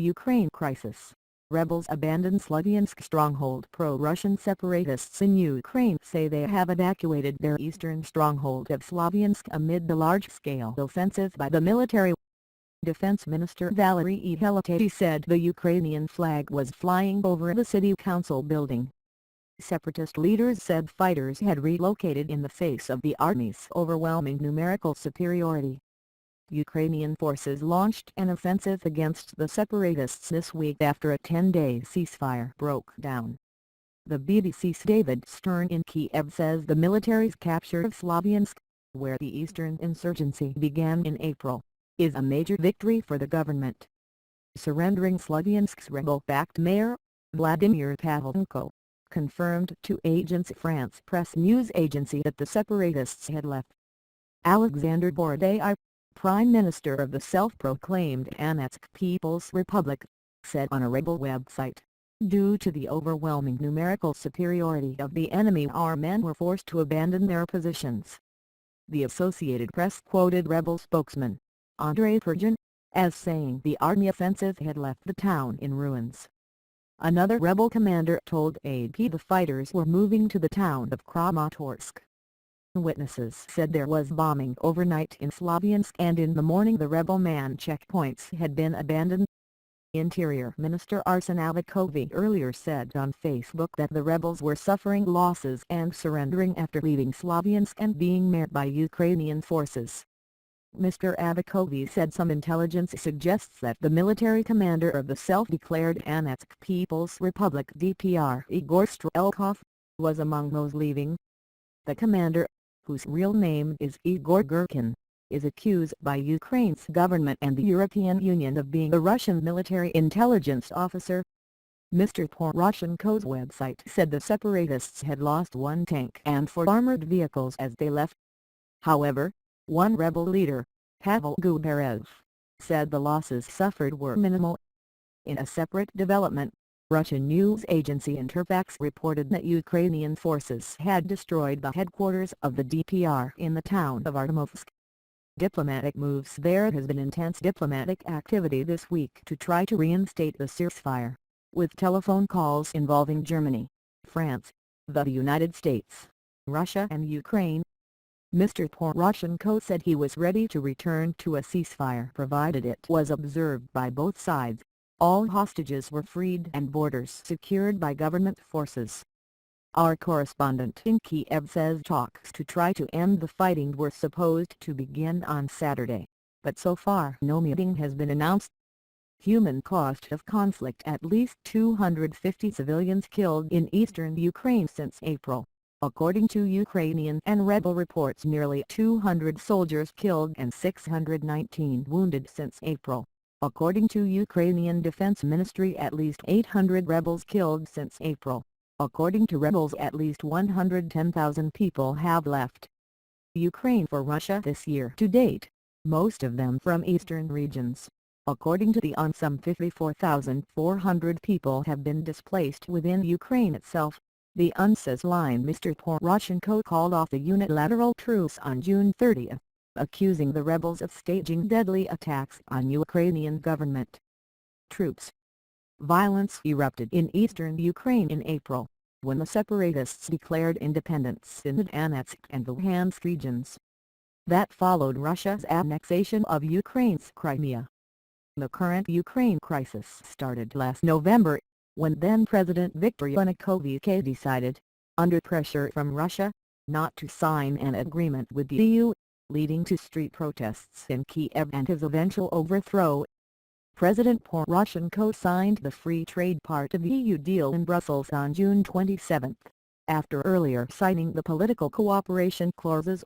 Ukraine crisis. Rebels abandon Sloviansk stronghold. Pro-Russian separatists in Ukraine say they have evacuated their eastern stronghold of Sloviansk amid the large-scale offensive by the military. Defense Minister Valeriy Heletey said the Ukrainian flag was flying over the city council building. Separatist leaders said fighters had relocated in the face of the army's overwhelming numerical superiority. Ukrainian forces launched an offensive against the separatists this week after a 10-day ceasefire broke down. The BBC's David Stern in Kiev says the military's capture of Sloviansk, where the eastern insurgency began in April, is a major victory for the government. Surrendering Sloviansk's rebel-backed mayor, Vladimir Pavlenko, confirmed to Agence France-Presse news agency that the separatists had left. Alexander Bourdeil, Prime Minister of the self-proclaimed Donetsk People's Republic, said on a rebel website, "Due to the overwhelming numerical superiority of the enemy, our men were forced to abandon their positions." The Associated Press quoted rebel spokesman Andrei Pergin as saying the army offensive had left the town in ruins. Another rebel commander told AP the fighters were moving to the town of Kramatorsk. Witnesses said there was bombing overnight in Sloviansk and in the morning the rebel man checkpoints had been abandoned. Interior Minister Arsen Avakov earlier said on Facebook that the rebels were suffering losses and surrendering after leaving Sloviansk and being met by Ukrainian forces. Mr. Avakov said some intelligence suggests that the military commander of the self-declared Donetsk People's Republic DPR Igor Strelkov was among those leaving. The commander, whose real name is Igor Gurkin, is accused by Ukraine's government and the European Union of being a Russian military intelligence officer. Mr. Poroshenko's website said the separatists had lost one tank and 4 armored vehicles as they left. However, one rebel leader, Pavel Gubarev, said the losses suffered were minimal. In a separate development, Russian news agency Interfax reported that Ukrainian forces had destroyed the headquarters of the DPR in the town of Artemovsk. Diplomatic moves. There has been intense diplomatic activity this week to try to reinstate the ceasefire, with telephone calls involving Germany, France, the United States, Russia and Ukraine. Mr. Poroshenko said he was ready to return to a ceasefire provided it was observed by both sides, all hostages were freed and borders secured by government forces. Our correspondent in Kiev says talks to try to end the fighting were supposed to begin on Saturday, but so far no meeting has been announced. Human cost of conflict: at least 250 civilians killed in eastern Ukraine since April. According to Ukrainian and rebel reports, nearly 200 soldiers killed and 619 wounded since April. According to Ukrainian Defense Ministry, at least 800 rebels killed since April. According to rebels, at least 110,000 people have left Ukraine for Russia this year to date, most of them from eastern regions. According to the UN, some 54,400 people have been displaced within Ukraine itself. The UN says line Mr. Poroshenko called off the unilateral truce on June 30, accusing the rebels of staging deadly attacks on Ukrainian government troops. Violence erupted in eastern Ukraine in April, when the separatists declared independence in the Donetsk and Luhansk regions. That followed Russia's annexation of Ukraine's Crimea. The current Ukraine crisis started last November, when then-President Viktor Yanukovych decided, under pressure from Russia, not to sign an agreement with the EU, leading to street protests in Kiev and his eventual overthrow. President Poroshenko signed the free trade part of the EU deal in Brussels on June 27, after earlier signing the political cooperation clauses.